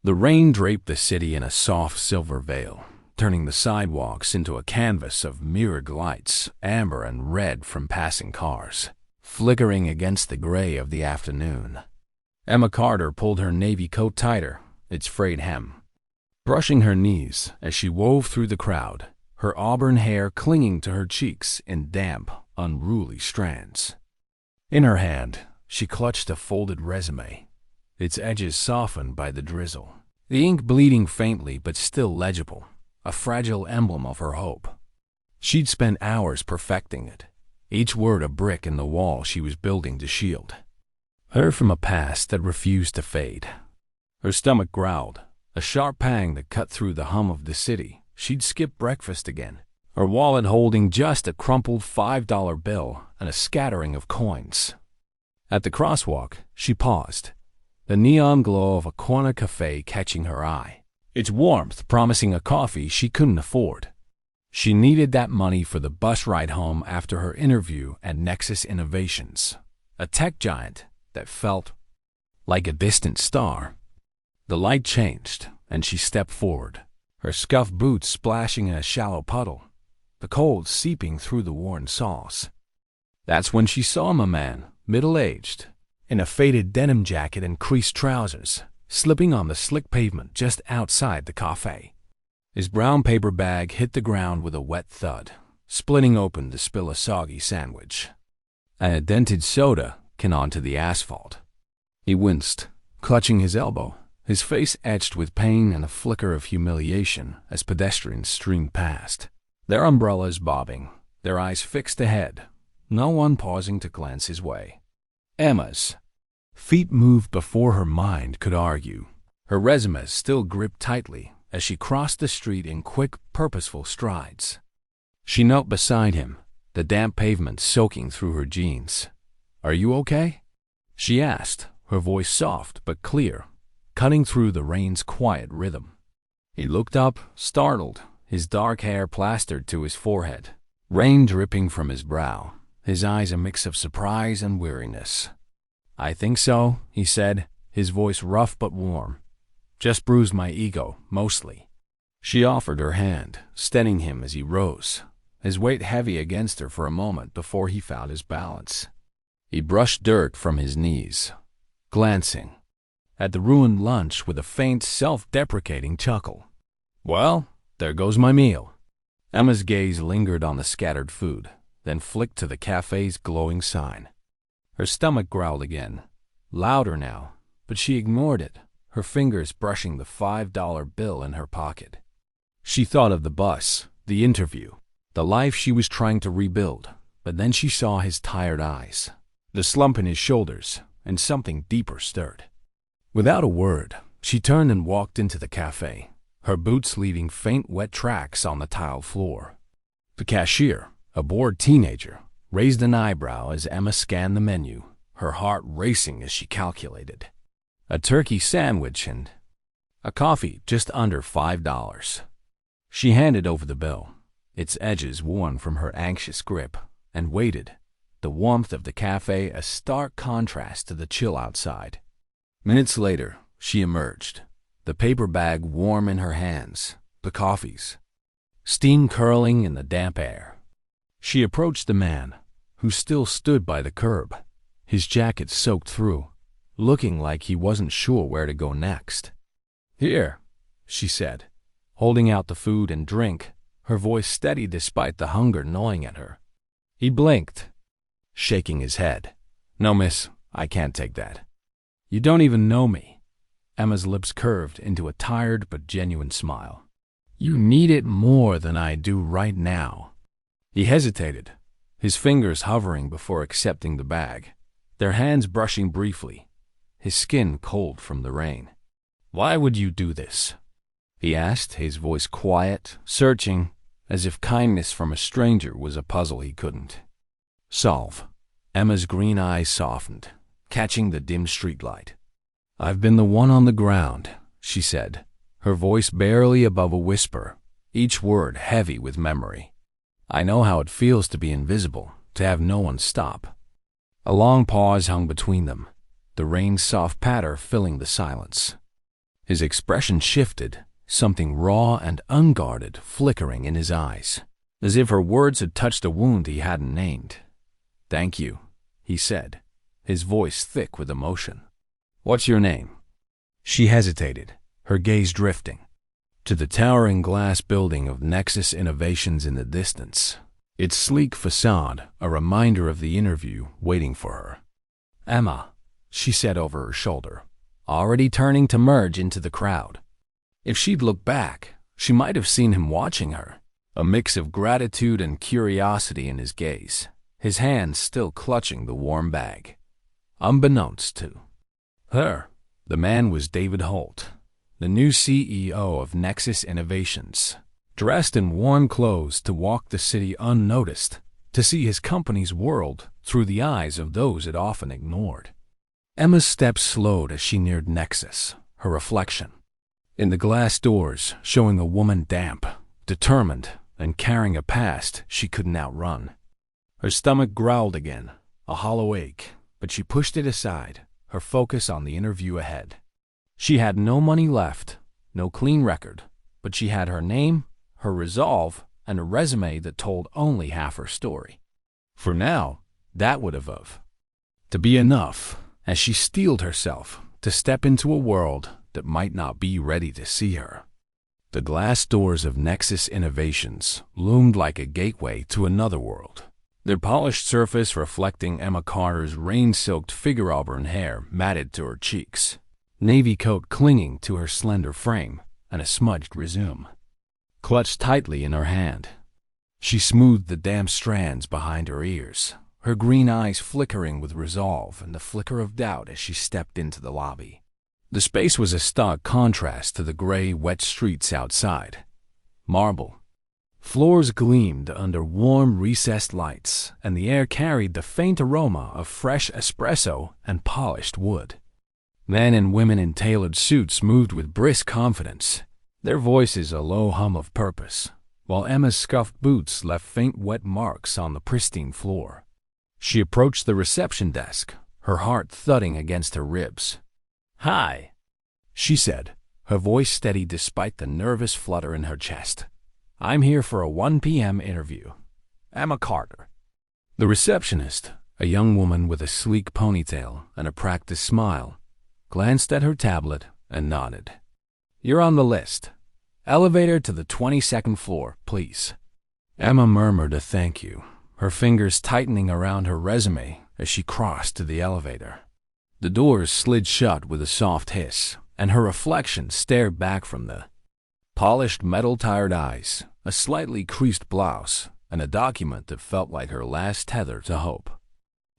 The rain draped the city in a soft silver veil, turning the sidewalks into a canvas of mirrored lights, amber and red from passing cars, flickering against the gray of the afternoon. Emma Carter pulled her navy coat tighter, its frayed hem, brushing her knees as she wove through the crowd, her auburn hair clinging to her cheeks in damp, unruly strands. In her hand, she clutched a folded resume, its edges softened by the drizzle, the ink bleeding faintly but still legible, a fragile emblem of her hope. She'd spent hours perfecting it, each word a brick in the wall she was building to shield her from a past that refused to fade. Her stomach growled, a sharp pang that cut through the hum of the city. She'd skipped breakfast again, her wallet holding just a crumpled $5 bill and a scattering of coins. At the crosswalk, she paused, the neon glow of a corner cafe catching her eye, its warmth promising a coffee she couldn't afford. She needed that money for the bus ride home after her interview at Nexus Innovations, a tech giant that felt like a distant star. The light changed, and she stepped forward, her scuffed boots splashing in a shallow puddle, the cold seeping through the worn soles. That's when she saw him, a man, middle-aged, in a faded denim jacket and creased trousers, slipping on the slick pavement just outside the cafe. His brown paper bag hit the ground with a wet thud, splitting open to spill a soggy sandwich. A dented soda came onto the asphalt. He winced, clutching his elbow, his face etched with pain and a flicker of humiliation as pedestrians streamed past, their umbrellas bobbing, their eyes fixed ahead, no one pausing to glance his way. Emma's feet moved before her mind could argue, her resume still gripped tightly as she crossed the street in quick, purposeful strides. She knelt beside him, the damp pavement soaking through her jeans. "Are you okay?" she asked, her voice soft but clear, cutting through the rain's quiet rhythm. He looked up, startled, his dark hair plastered to his forehead, rain dripping from his brow, his eyes a mix of surprise and weariness. "I think so," he said, his voice rough but warm. "Just bruised my ego, mostly." She offered her hand, steadying him as he rose, his weight heavy against her for a moment before he found his balance. He brushed dirt from his knees, glancing at the ruined lunch with a faint, self-deprecating chuckle. "Well, there goes my meal." Emma's gaze lingered on the scattered food, then flicked to the cafe's glowing sign. Her stomach growled again, louder now, but she ignored it, her fingers brushing the $5 bill in her pocket. She thought of the bus, the interview, the life she was trying to rebuild, but then she saw his tired eyes, the slump in his shoulders, and something deeper stirred. Without a word, she turned and walked into the cafe, her boots leaving faint wet tracks on the tiled floor. The cashier, a bored teenager, raised an eyebrow as Emma scanned the menu, her heart racing as she calculated. A turkey sandwich and a coffee just under $5. She handed over the bill, its edges worn from her anxious grip, and waited, the warmth of the cafe a stark contrast to the chill outside. Minutes later, she emerged, the paper bag warm in her hands, the coffee's steam curling in the damp air. She approached the man, who still stood by the curb, his jacket soaked through, looking like he wasn't sure where to go next. "Here," she said, holding out the food and drink, her voice steady despite the hunger gnawing at her. He blinked, shaking his head. "No, miss, I can't take that." "You don't even know me." Emma's lips curved into a tired but genuine smile. "You need it more than I do right now." He hesitated, his fingers hovering before accepting the bag, their hands brushing briefly, his skin cold from the rain. "Why would you do this?" he asked, his voice quiet, searching, as if kindness from a stranger was a puzzle he couldn't solve. Emma's green eyes softened, catching the dim streetlight. "I've been the one on the ground," she said, her voice barely above a whisper, each word heavy with memory. "I know how it feels to be invisible, to have no one stop." A long pause hung between them, the rain's soft patter filling the silence. His expression shifted, something raw and unguarded flickering in his eyes, as if her words had touched a wound he hadn't named. "Thank you," he said, his voice thick with emotion. "What's your name?" She hesitated, her gaze drifting to the towering glass building of Nexus Innovations in the distance, its sleek facade a reminder of the interview waiting for her. "Emma," she said over her shoulder, already turning to merge into the crowd. If she'd looked back, she might have seen him watching her, a mix of gratitude and curiosity in his gaze, his hands still clutching the warm bag. Unbeknownst to her, the man was David Holt, the new CEO of Nexus Innovations, dressed in worn clothes to walk the city unnoticed, to see his company's world through the eyes of those it often ignored. Emma's steps slowed as she neared Nexus, her reflection in the glass doors showing a woman damp, determined, and carrying a past she couldn't outrun. Her stomach growled again, a hollow ache, but she pushed it aside, her focus on the interview ahead. She had no money left, no clean record, but she had her name, her resolve, and a resume that told only half her story. For now, that would have to be enough as she steeled herself to step into a world that might not be ready to see her. The glass doors of Nexus Innovations loomed like a gateway to another world, their polished surface reflecting Emma Carter's rain-soaked figure auburn hair matted to her cheeks, navy coat clinging to her slender frame, and a smudged resume clutched tightly in her hand. She smoothed the damp strands behind her ears, her green eyes flickering with resolve and the flicker of doubt as she stepped into the lobby. The space was a stark contrast to the gray, wet streets outside. Marble floors gleamed under warm, recessed lights, and the air carried the faint aroma of fresh espresso and polished wood. Men and women in tailored suits moved with brisk confidence, their voices a low hum of purpose, while Emma's scuffed boots left faint wet marks on the pristine floor. She approached the reception desk, her heart thudding against her ribs. "Hi," she said, her voice steady despite the nervous flutter in her chest. "I'm here for a 1 p.m. interview. Emma Carter." The receptionist, a young woman with a sleek ponytail and a practiced smile, glanced at her tablet and nodded. "You're on the list. Elevator to the 22nd floor, please." Emma murmured a thank you, her fingers tightening around her resume as she crossed to the elevator. The doors slid shut with a soft hiss, and her reflection stared back from the polished metal-tired eyes, a slightly creased blouse, and a document that felt like her last tether to hope.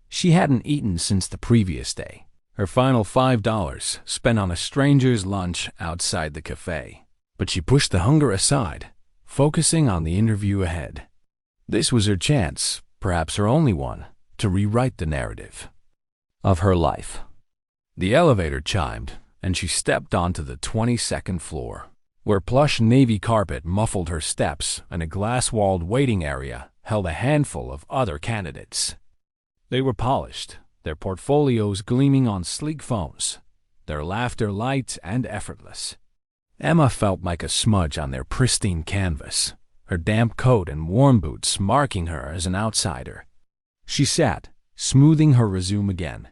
She hadn't eaten since the previous day, her final $5 spent on a stranger's lunch outside the cafe. But she pushed the hunger aside, focusing on the interview ahead. This was her chance, perhaps her only one, to rewrite the narrative of her life. The elevator chimed, and she stepped onto the 22nd floor, where plush navy carpet muffled her steps and a glass-walled waiting area held a handful of other candidates. They were polished, their portfolios gleaming on sleek phones, their laughter light and effortless. Emma felt like a smudge on their pristine canvas, her damp coat and warm boots marking her as an outsider. She sat, smoothing her resume again,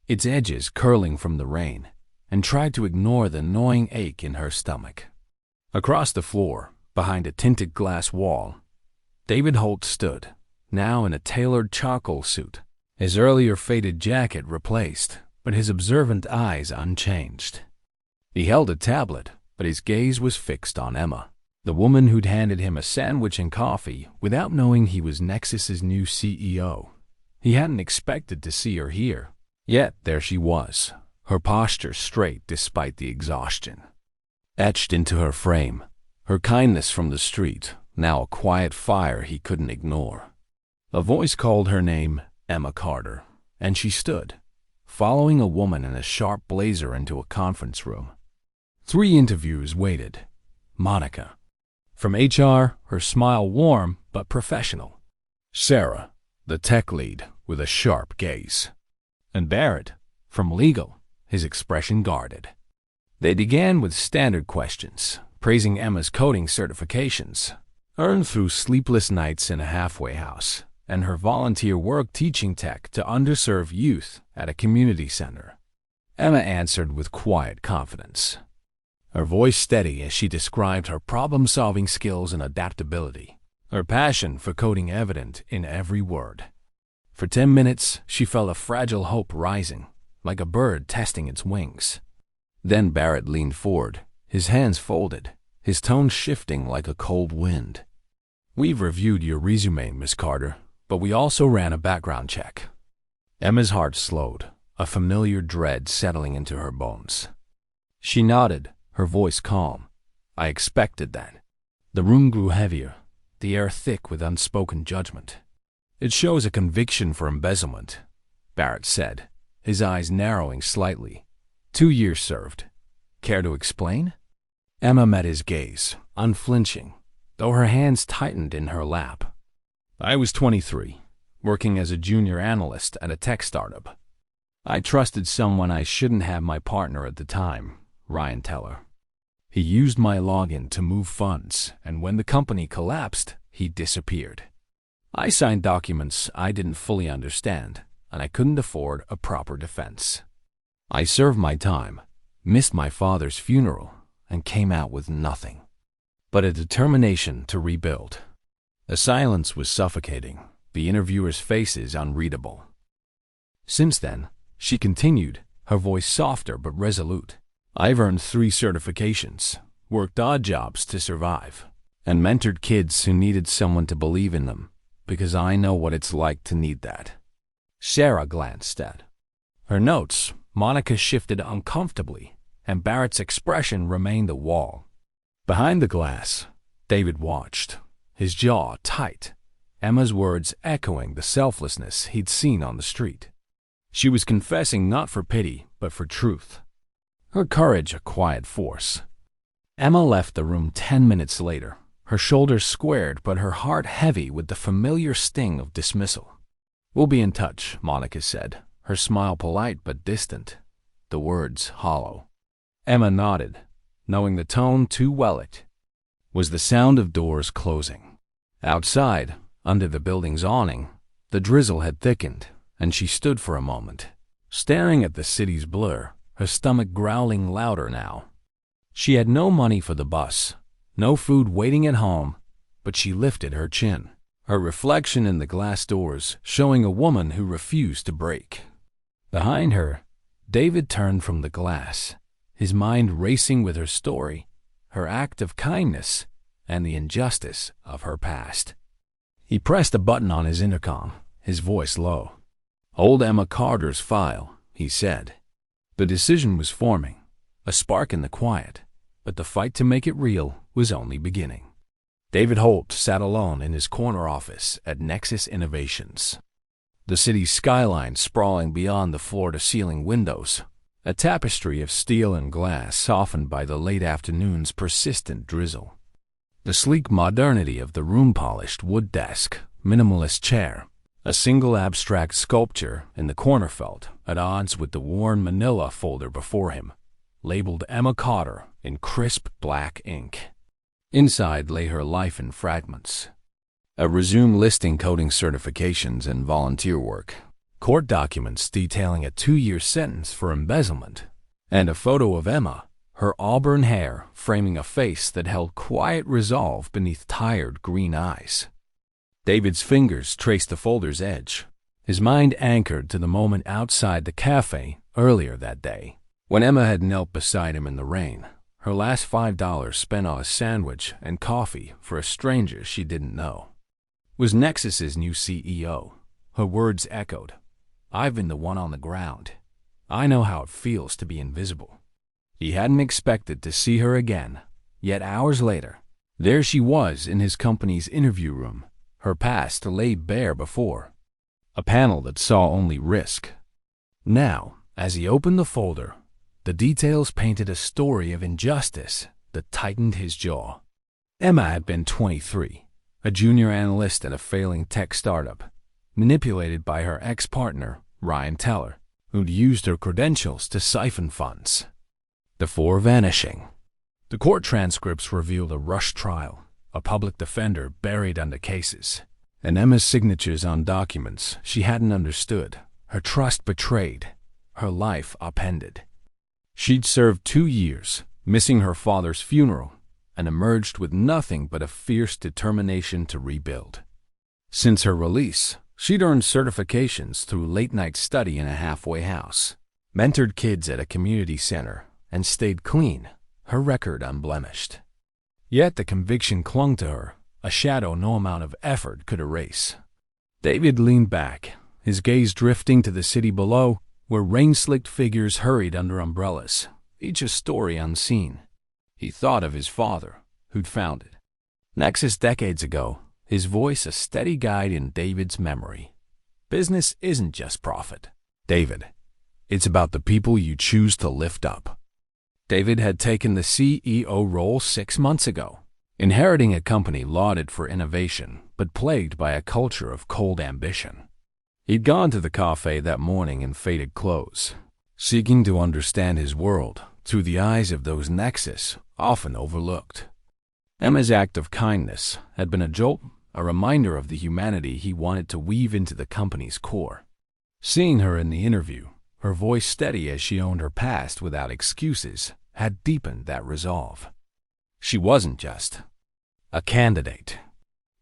its edges curling from the rain, and tried to ignore the gnawing ache in her stomach. Across the floor, behind a tinted glass wall, David Holt stood, now in a tailored charcoal suit, his earlier faded jacket replaced, but his observant eyes unchanged. He held a tablet, but his gaze was fixed on Emma, the woman who'd handed him a sandwich and coffee without knowing he was Nexus's new CEO. He hadn't expected to see her here, yet there she was, her posture straight despite the exhaustion. Etched into her frame, her kindness from the street, now a quiet fire he couldn't ignore. A voice called her name, Emma Carter, and she stood, following a woman in a sharp blazer into a conference room. 3 interviews waited. Monica. From HR, her smile warm but professional. Sarah, the tech lead, with a sharp gaze. And Barrett, from legal, his expression guarded. They began with standard questions, praising Emma's coding certifications, earned through sleepless nights in a halfway house, and her volunteer work teaching tech to underserved youth at a community center. Emma answered with quiet confidence, her voice steady as she described her problem-solving skills and adaptability, her passion for coding evident in every word. For 10 minutes, she felt a fragile hope rising, like a bird testing its wings. Then Barrett leaned forward, his hands folded, his tone shifting like a cold wind. "We've reviewed your resume, Miss Carter, but we also ran a background check." Emma's heart slowed, a familiar dread settling into her bones. She nodded, her voice calm. "I expected that." The room grew heavier, the air thick with unspoken judgment. "It shows a conviction for embezzlement," Barrett said, his eyes narrowing slightly. 2 years served. Care to explain? Emma met his gaze, unflinching, though her hands tightened in her lap. "I was 23, working as a junior analyst at a tech startup. I trusted someone I shouldn't have my partner at the time, Ryan Teller. He used my login to move funds, and when the company collapsed, he disappeared. I signed documents I didn't fully understand, and I couldn't afford a proper defense. I served my time, missed my father's funeral, and came out with nothing but a determination to rebuild." The silence was suffocating, the interviewers' faces unreadable. "Since then," she continued, her voice softer but resolute, "I've earned 3 certifications, worked odd jobs to survive, and mentored kids who needed someone to believe in them, because I know what it's like to need that." Sarah glanced at her notes. Monica shifted uncomfortably, and Barrett's expression remained a wall. Behind the glass, David watched, his jaw tight, Emma's words echoing the selflessness he'd seen on the street. She was confessing not for pity, but for truth. Her courage a quiet force. Emma left the room 10 minutes later, her shoulders squared but her heart heavy with the familiar sting of dismissal. "We'll be in touch," Monica said, her smile polite but distant, the words hollow. Emma nodded, knowing the tone too well. It was the sound of doors closing. Outside, under the building's awning, the drizzle had thickened, and she stood for a moment, staring at the city's blur, her stomach growling louder now. She had no money for the bus, no food waiting at home, but she lifted her chin, her reflection in the glass doors showing a woman who refused to break. Behind her, David turned from the glass, his mind racing with her story, her act of kindness, and the injustice of her past. He pressed a button on his intercom, his voice low. "Hold Emma Carter's file," he said. The decision was forming, a spark in the quiet, but the fight to make it real was only beginning. David Holt sat alone in his corner office at Nexus Innovations. The city's skyline sprawling beyond the floor-to-ceiling windows, a tapestry of steel and glass softened by the late afternoon's persistent drizzle. The sleek modernity of the room-polished wood desk, minimalist chair, a single abstract sculpture in the corner felt at odds with the worn manila folder before him, labeled Emma Carter in crisp black ink. Inside lay her life in fragments. A resume listing coding certifications and volunteer work, court documents detailing a 2-year sentence for embezzlement, and a photo of Emma, her auburn hair framing a face that held quiet resolve beneath tired green eyes. David's fingers traced the folder's edge, his mind anchored to the moment outside the cafe earlier that day, when Emma had knelt beside him in the rain, her last $5 spent on a sandwich and coffee for a stranger she didn't know. Was Nexus's new CEO. Her words echoed. "I've been the one on the ground. I know how it feels to be invisible." He hadn't expected to see her again, yet hours later, there she was in his company's interview room, her past laid bare before, a panel that saw only risk. Now, as he opened the folder, the details painted a story of injustice that tightened his jaw. Emma had been 23, a junior analyst at a failing tech startup, manipulated by her ex-partner, Ryan Teller, who'd used her credentials to siphon funds. the four vanishing. The court transcripts revealed a rushed trial, a public defender buried under cases, and Emma's signatures on documents she hadn't understood, her trust betrayed, her life upended. She'd served 2 years, missing her father's funeral, and emerged with nothing but a fierce determination to rebuild. Since her release, she'd earned certifications through late-night study in a halfway house, mentored kids at a community center, and stayed clean, her record unblemished. Yet the conviction clung to her, a shadow no amount of effort could erase. David leaned back, his gaze drifting to the city below, where rain-slicked figures hurried under umbrellas, each a story unseen. He thought of his father, who'd founded Nexus decades ago, his voice a steady guide in David's memory. Business isn't just profit, David. It's about the people you choose to lift up. David had taken the CEO role 6 months ago, inheriting a company lauded for innovation but plagued by a culture of cold ambition. He'd gone to the cafe that morning in faded clothes, seeking to understand his world through the eyes of those Nexus often overlooked. Emma's act of kindness had been a jolt, a reminder of the humanity he wanted to weave into the company's core. Seeing her in the interview, her voice steady as she owned her past without excuses, had deepened that resolve. She wasn't just a candidate.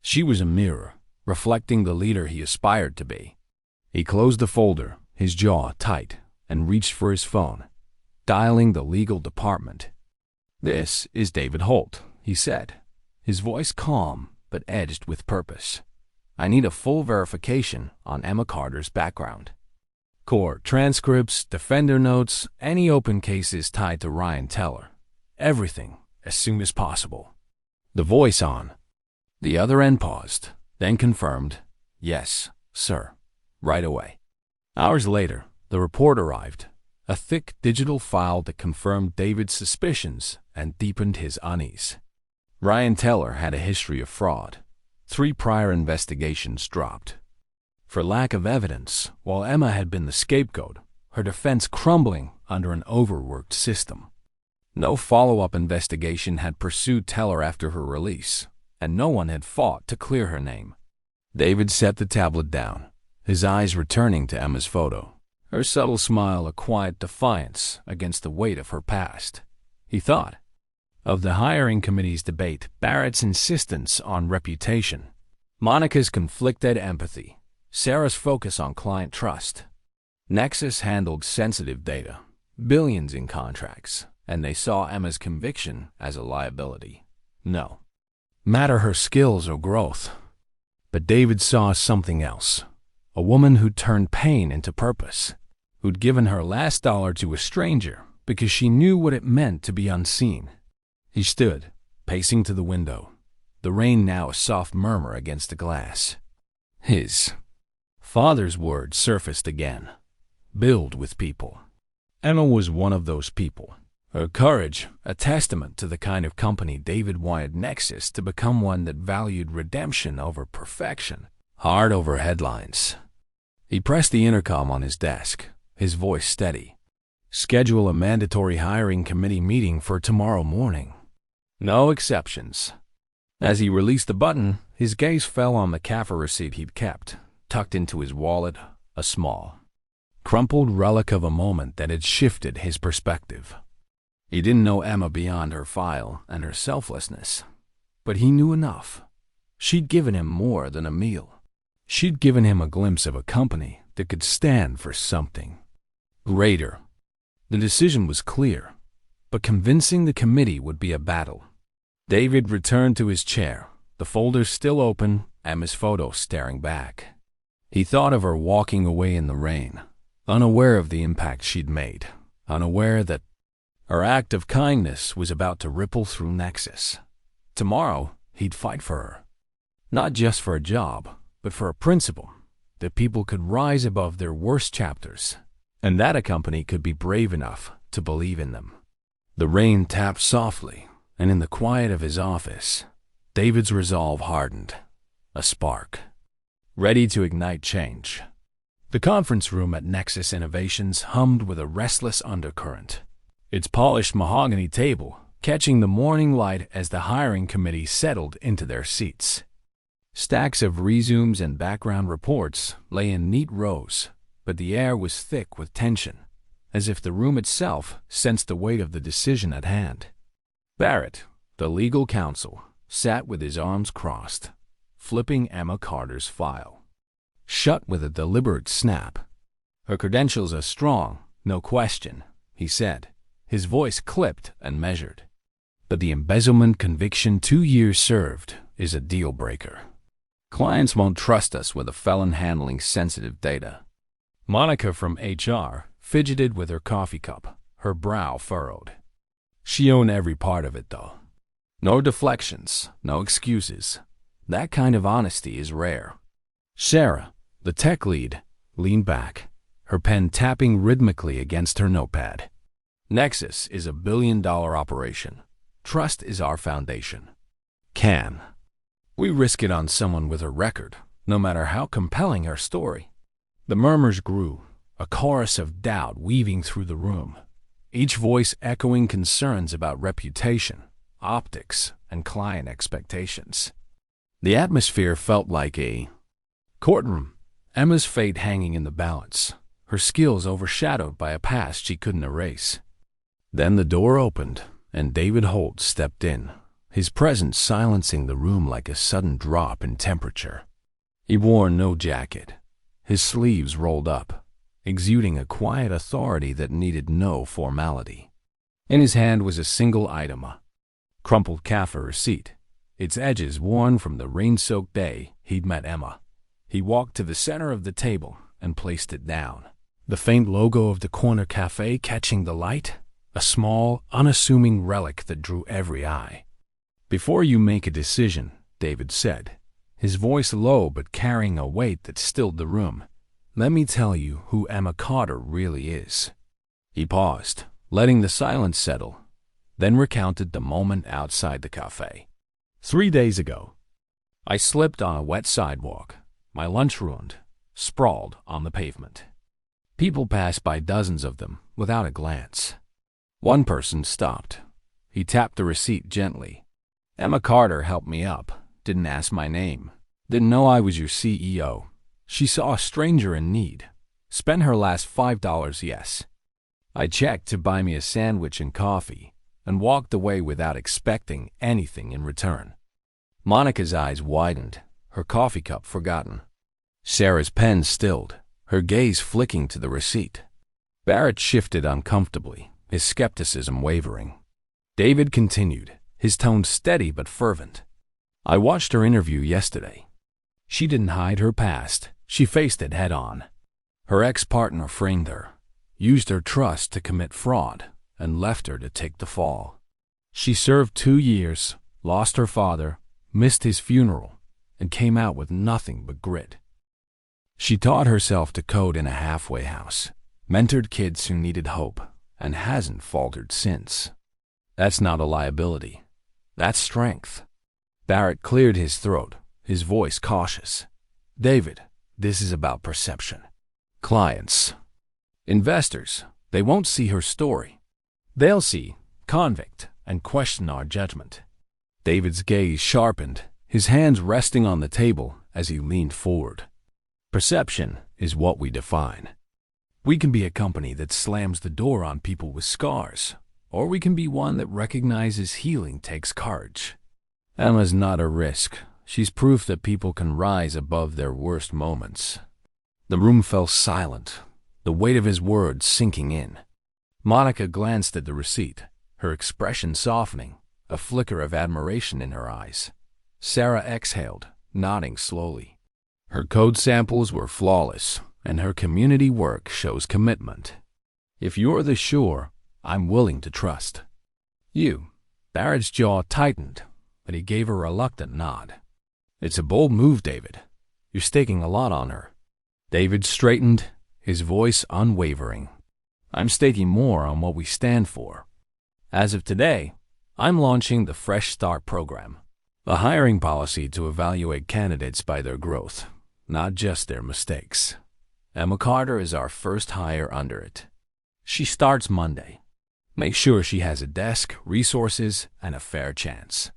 She was a mirror, reflecting the leader he aspired to be. He closed the folder, his jaw tight, and reached for his phone, dialing the legal department. "This is David Holt," he said, his voice calm but edged with purpose. "I need a full verification on Emma Carter's background. Court transcripts, defender notes, any open cases tied to Ryan Teller. Everything, as soon as possible." The voice on the other end paused, then confirmed, "Yes, sir, right away." Hours later, the report arrived, a thick digital file that confirmed David's suspicions and deepened his unease. Ryan Teller had a history of fraud. 3 prior investigations dropped for lack of evidence, while Emma had been the scapegoat, her defense crumbling under an overworked system. No follow-up investigation had pursued Teller after her release, and no one had fought to clear her name. David set the tablet down, his eyes returning to Emma's photo, her subtle smile a quiet defiance against the weight of her past. He thought of the hiring committee's debate, Barrett's insistence on reputation, Monica's conflicted empathy, Sarah's focus on client trust. Nexus handled sensitive data, billions in contracts, and they saw Emma's conviction as a liability. No matter her skills or growth. But David saw something else, a woman who'd turned pain into purpose, who'd given her last dollar to a stranger because she knew what it meant to be unseen. He stood, pacing to the window, the rain now a soft murmur against the glass. His father's words surfaced again. Build with people. Emma was one of those people. Her courage, a testament to the kind of company David wanted Nexus to become, one that valued redemption over perfection, hard over headlines. He pressed the intercom on his desk, his voice steady. "Schedule a mandatory hiring committee meeting for tomorrow morning. No exceptions." As he released the button, his gaze fell on the CAFA receipt he'd kept, tucked into his wallet, a small, crumpled relic of a moment that had shifted his perspective. He didn't know Emma beyond her file and her selflessness, but he knew enough. She'd given him more than a meal. She'd given him a glimpse of a company that could stand for something greater. The decision was clear, but convincing the committee would be a battle. David returned to his chair, the folder still open, Emma's photo staring back. He thought of her walking away in the rain, unaware of the impact she'd made, unaware that her act of kindness was about to ripple through Nexus. Tomorrow, he'd fight for her. Not just for a job, but for a principle, that people could rise above their worst chapters, and that a company could be brave enough to believe in them. The rain tapped softly, and in the quiet of his office, David's resolve hardened, a spark, ready to ignite change. The conference room at Nexus Innovations hummed with a restless undercurrent. its polished mahogany table catching the morning light as the hiring committee settled into their seats. Stacks of resumes and background reports lay in neat rows, but the air was thick with tension, as if the room itself sensed the weight of the decision at hand. Barrett, the legal counsel, sat with his arms crossed, flipping Emma Carter's file. Shut with a deliberate snap. "Her credentials are strong, no question," he said, his voice clipped and measured. "But the embezzlement conviction 2 years served is a deal-breaker. Clients won't trust us with a felon handling sensitive data." Monica from HR fidgeted with her coffee cup, her brow furrowed. She owned every part of it, though. No deflections, no excuses. That kind of honesty is rare. Sarah, the tech lead, leaned back, her pen tapping rhythmically against her notepad. "Nexus is a billion-dollar operation. Trust is our foundation. Can we risk it on someone with a record, no matter how compelling her story?" The murmurs grew, a chorus of doubt weaving through the room, each voice echoing concerns about reputation, optics, and client expectations. The atmosphere felt like a courtroom, Emma's fate hanging in the balance, her skills overshadowed by a past she couldn't erase. Then the door opened, and David Holt stepped in, his presence silencing the room like a sudden drop in temperature. He wore no jacket, his sleeves rolled up, exuding a quiet authority that needed no formality. In his hand was a single item, a crumpled CAFA receipt, its edges worn from the rain-soaked day he'd met Emma. He walked to the center of the table and placed it down, the faint logo of the corner cafe catching the light, a small, unassuming relic that drew every eye. "Before you make a decision," David said, his voice low but carrying a weight that stilled the room, "let me tell you who Emma Carter really is." He paused, letting the silence settle, then recounted the moment outside the cafe. 3 days ago, I slipped on a wet sidewalk, my lunch ruined, sprawled on the pavement. People passed by, dozens of them, without a glance. One person stopped. He tapped the receipt gently. "Emma Carter helped me up, didn't ask my name, didn't know I was your CEO. She saw a stranger in need, spent her last $5, yes. I checked to buy me a sandwich and coffee, and walked away without expecting anything in return." Monica's eyes widened, her coffee cup forgotten. Sarah's pen stilled, her gaze flicking to the receipt. Barrett shifted uncomfortably, his skepticism wavering. David continued, his tone steady but fervent. "I watched her interview yesterday. She didn't hide her past, she faced it head-on. Her ex-partner framed her, used her trust to commit fraud, and left her to take the fall. She served 2 years, lost her father, missed his funeral, and came out with nothing but grit. She taught herself to code in a halfway house, mentored kids who needed hope, and hasn't faltered since. That's not a liability. That's strength." Barrett cleared his throat, his voice cautious. "David, this is about perception. Clients, investors, they won't see her story. They'll see convict and question our judgment." David's gaze sharpened, his hands resting on the table as he leaned forward. "Perception is what we define. We can be a company that slams the door on people with scars, or we can be one that recognizes healing takes courage. Emma's not a risk. She's proof that people can rise above their worst moments." The room fell silent, the weight of his words sinking in. Monica glanced at the receipt, her expression softening, a flicker of admiration in her eyes. Sarah exhaled, nodding slowly. Her code samples were flawless, and her community work shows commitment. "If you're the sure, I'm willing to trust you." Barrett's jaw tightened, but he gave a reluctant nod. "It's a bold move, David. You're staking a lot on her." David straightened, his voice unwavering. "I'm staking more on what we stand for. As of today, I'm launching the Fresh Start program, a hiring policy to evaluate candidates by their growth, not just their mistakes. Emma Carter is our first hire under it. She starts Monday. Make sure she has a desk, resources, and a fair chance.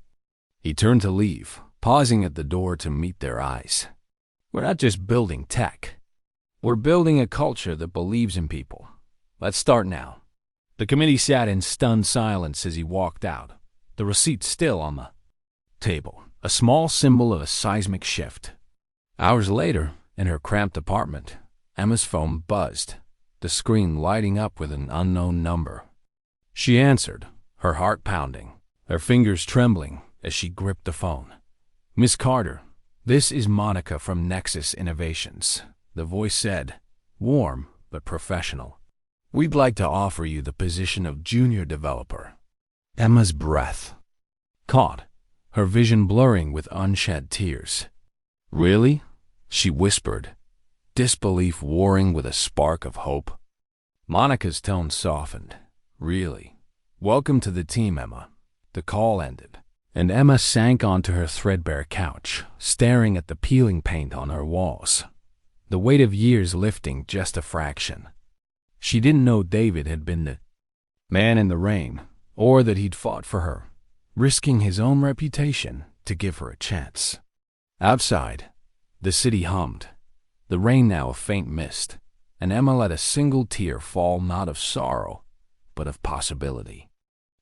He turned to leave, pausing at the door to meet their eyes. We're not just building tech. We're building a culture that believes in people. Let's start now. The committee sat in stunned silence as he walked out, the receipt still on the table, a small symbol of a seismic shift. Hours later, in her cramped apartment, Emma's phone buzzed, the screen lighting up with an unknown number. She answered, her heart pounding, her fingers trembling as she gripped the phone. "Miss Carter, this is Monica from Nexus Innovations," the voice said, warm but professional. "We'd like to offer you the position of junior developer." Emma's breath caught, her vision blurring with unshed tears. "Really?" she whispered, disbelief warring with a spark of hope. Monica's tone softened. "Really? Welcome to the team, Emma." The call ended, and Emma sank onto her threadbare couch, staring at the peeling paint on her walls, the weight of years lifting just a fraction. She didn't know David had been the man in the rain, or that he'd fought for her, risking his own reputation to give her a chance. Outside, the city hummed, the rain now a faint mist, and Emma let a single tear fall, not of sorrow, but of possibility.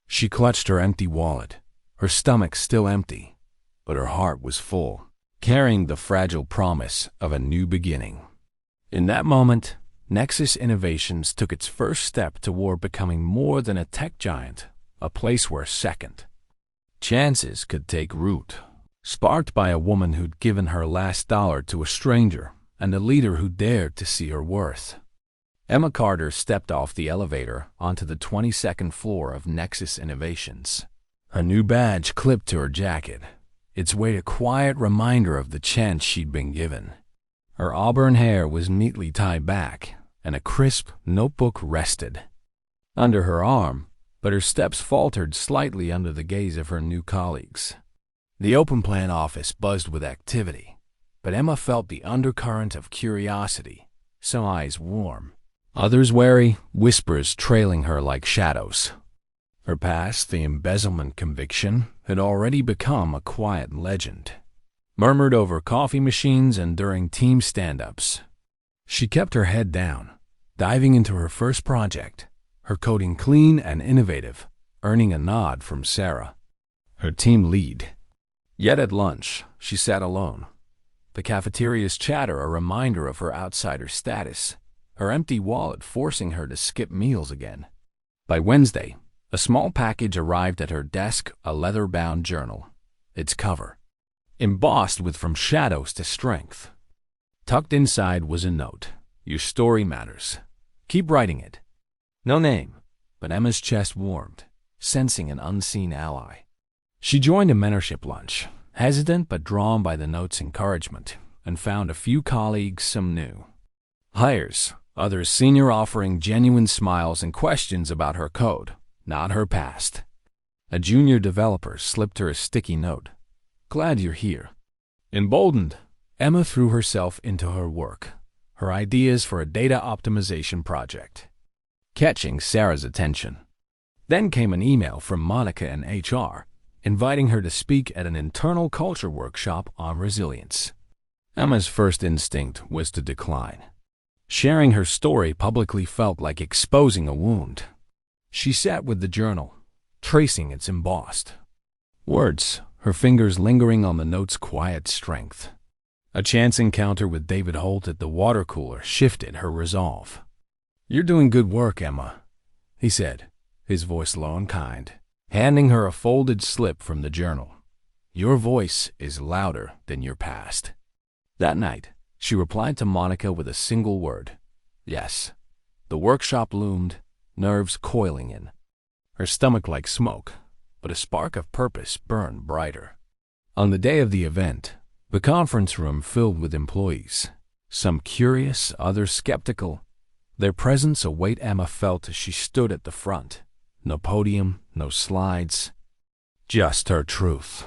She clutched her empty wallet, her stomach still empty, but her heart was full, carrying the fragile promise of a new beginning. In that moment, Nexus Innovations took its first step toward becoming more than a tech giant, a place where second chances could take root, sparked by a woman who'd given her last dollar to a stranger and a leader who dared to see her worth. Emma Carter stepped off the elevator onto the 22nd floor of Nexus Innovations. A new badge clipped to her jacket, its weight a quiet reminder of the chance she'd been given. Her auburn hair was neatly tied back, and a crisp notebook rested under her arm, but her steps faltered slightly under the gaze of her new colleagues. The open plan office buzzed with activity, but Emma felt the undercurrent of curiosity, some eyes warm, others wary, whispers trailing her like shadows. Her past, the embezzlement conviction, had already become a quiet legend, murmured over coffee machines and during team stand-ups. She kept her head down, diving into her first project, her coding clean and innovative, earning a nod from Sarah, her team lead. Yet at lunch, she sat alone, the cafeteria's chatter a reminder of her outsider status, her empty wallet forcing her to skip meals again. By Wednesday, a small package arrived at her desk, a leather-bound journal, its cover embossed with "From Shadows to Strength." Tucked inside was a note. "Your story matters. Keep writing it." No name, but Emma's chest warmed, sensing an unseen ally. She joined a mentorship lunch, hesitant but drawn by the note's encouragement, and found a few colleagues, some new hires, others senior, offering genuine smiles and questions about her code, not her past. A junior developer slipped her a sticky note. "Glad you're here." Emboldened, Emma threw herself into her work, her ideas for a data optimization project, catching Sarah's attention. Then came an email from Monica in HR, inviting her to speak at an internal culture workshop on resilience. Emma's first instinct was to decline. Sharing her story publicly felt like exposing a wound. She sat with the journal, tracing its embossed words, her fingers lingering on the note's quiet strength. A chance encounter with David Holt at the water cooler shifted her resolve. "You're doing good work, Emma," he said, his voice low and kind, handing her a folded slip from the journal. "Your voice is louder than your past." That night, she replied to Monica with a single word: yes. The workshop loomed, nerves coiling in, her stomach like smoke, but a spark of purpose burned brighter. On the day of the event, the conference room filled with employees, some curious, others skeptical. Their presence a weight Emma felt as she stood at the front. No podium, no slides, just her truth.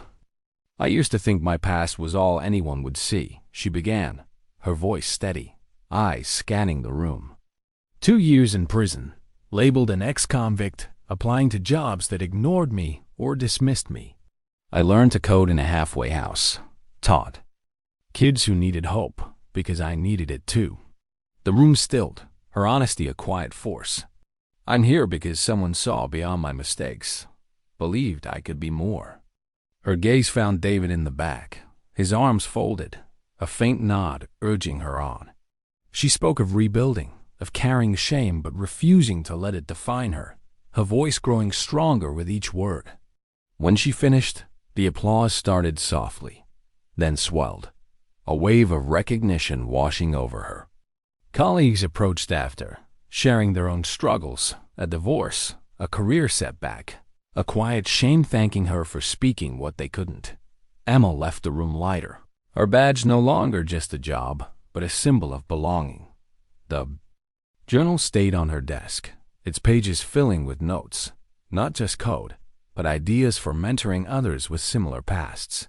"I used to think my past was all anyone would see," she began, her voice steady, eyes scanning the room. 2 years in prison, labeled an ex-convict, applying to jobs that ignored me or dismissed me. I learned to code in a halfway house, taught kids who needed hope because I needed it too. The room stilled, her honesty a quiet force. I'm here because someone saw beyond my mistakes, believed I could be more. Her gaze found David in the back, his arms folded, a faint nod urging her on. She spoke of rebuilding, of carrying shame but refusing to let it define her, her voice growing stronger with each word. When she finished, the applause started softly, then swelled, a wave of recognition washing over her. Colleagues approached after, sharing their own struggles, a divorce, a career setback, a quiet shame thanking her for speaking what they couldn't. Emma left the room lighter, her badge no longer just a job, but a symbol of belonging. The journal stayed on her desk, its pages filling with notes, not just code, but ideas for mentoring others with similar pasts.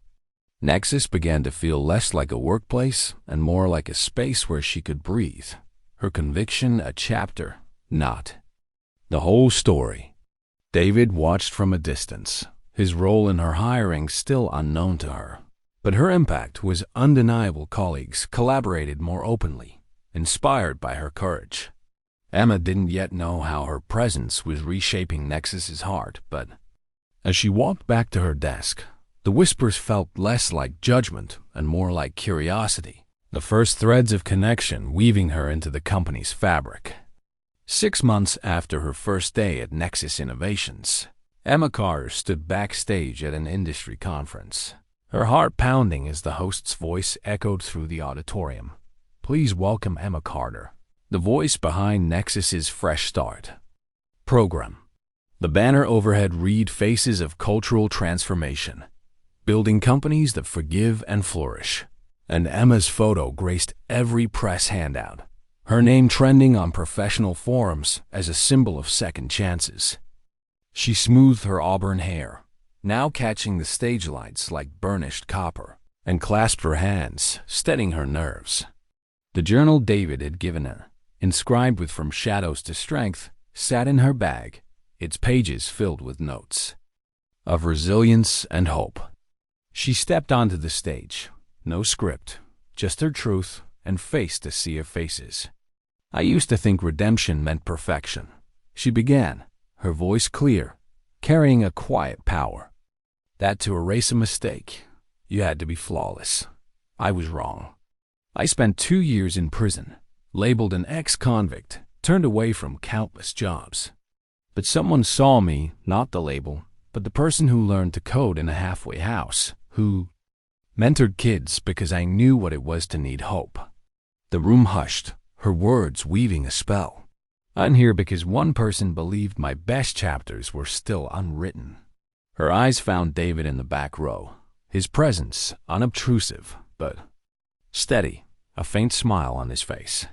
Nexus began to feel less like a workplace and more like a space where she could breathe, her conviction a chapter, not the whole story. David watched from a distance, his role in her hiring still unknown to her. But her impact was undeniable. Colleagues collaborated more openly, inspired by her courage. Emma didn't yet know how her presence was reshaping Nexus's heart, but as she walked back to her desk, the whispers felt less like judgment and more like curiosity, the first threads of connection weaving her into the company's fabric. 6 months after her first day at Nexus Innovations, Emma Carter stood backstage at an industry conference, her heart pounding as the host's voice echoed through the auditorium. Please welcome Emma Carter, the voice behind Nexus's Fresh Start program. The banner overhead read Faces of Cultural Transformation, building companies that forgive and flourish. And Emma's photo graced every press handout, her name trending on professional forums as a symbol of second chances. She smoothed her auburn hair, now catching the stage lights like burnished copper, and clasped her hands, steadying her nerves. The journal David had given her, inscribed with From Shadows to Strength, sat in her bag, its pages filled with notes of resilience and hope. She stepped onto the stage, no script, just her truth, and faced a sea of faces. I used to think redemption meant perfection. She began, her voice clear, carrying a quiet power. That to erase a mistake, you had to be flawless. I was wrong. I spent 2 years in prison, labeled an ex-convict, turned away from countless jobs. But someone saw me, not the label, but the person who learned to code in a halfway house, who mentored kids because I knew what it was to need hope. The room hushed, her words weaving a spell. I'm here because one person believed my best chapters were still unwritten. Her eyes found David in the back row, his presence unobtrusive, but steady, a faint smile on his face.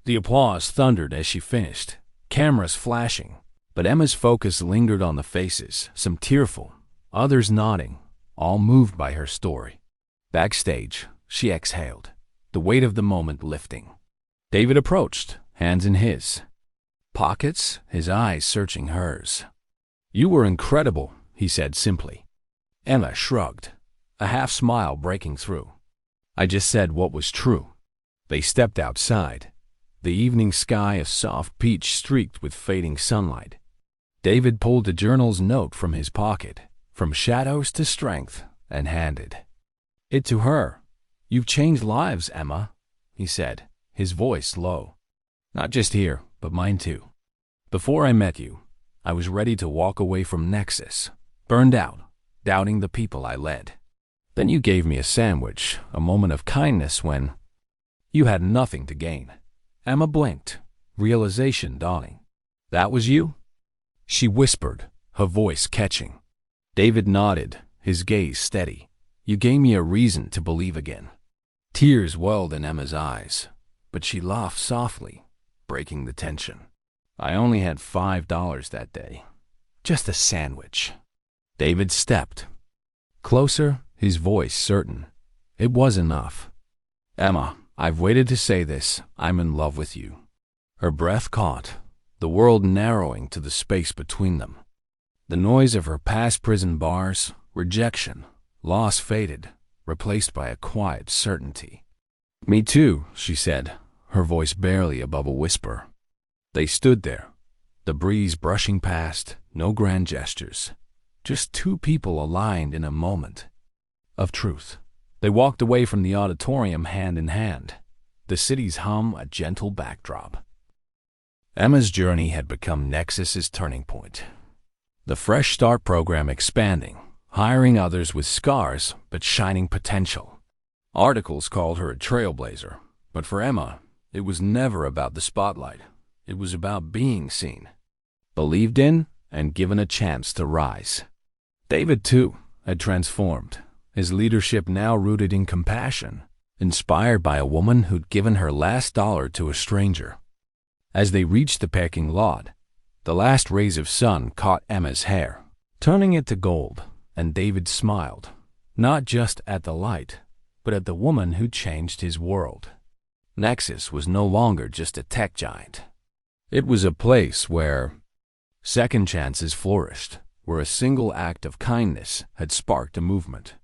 The applause thundered as she finished, cameras flashing, but Emma's focus lingered on the faces, some tearful, others nodding, all moved by her story. Backstage, she exhaled, the weight of the moment lifting. David approached, hands in his pockets, his eyes searching hers. You were incredible, he said simply. Emma shrugged, a half smile breaking through. I just said what was true. They stepped outside, the evening sky a soft peach streaked with fading sunlight. David pulled the journal's note from his pocket, From Shadows to Strength, and handed it to her. You've changed lives, Emma, he said, his voice low. Not just here, but mine too. Before I met you, I was ready to walk away from Nexus, burned out, doubting the people I led. Then you gave me a sandwich, a moment of kindness when you had nothing to gain. Emma blinked, realization dawning. That was you? She whispered, her voice catching. David nodded, his gaze steady. You gave me a reason to believe again. Tears welled in Emma's eyes, but she laughed softly, breaking the tension. I only had $5 that day. Just a sandwich. David stepped closer, his voice certain. It was enough. Emma, I've waited to say this. I'm in love with you. Her breath caught, the world narrowing to the space between them. The noise of her past prison bars, rejection, loss faded, replaced by a quiet certainty. "Me too," she said, her voice barely above a whisper. They stood there, the breeze brushing past, no grand gestures, just two people aligned in a moment of truth. They walked away from the auditorium hand in hand, the city's hum a gentle backdrop. Emma's journey had become Nexus's turning point. The Fresh Start program expanding, hiring others with scars but shining potential. Articles called her a trailblazer, but for Emma, it was never about the spotlight. It was about being seen, believed in, and given a chance to rise. David, too, had transformed, his leadership now rooted in compassion, inspired by a woman who'd given her last dollar to a stranger. As they reached the parking lot, the last rays of sun caught Emma's hair, turning it to gold, and David smiled, not just at the light, but at the woman who changed his world. Nexus was no longer just a tech giant. It was a place where second chances flourished, where a single act of kindness had sparked a movement.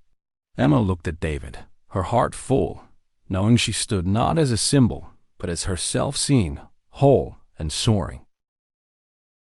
Emma looked at David, her heart full, knowing she stood not as a symbol, but as herself seen, whole and soaring.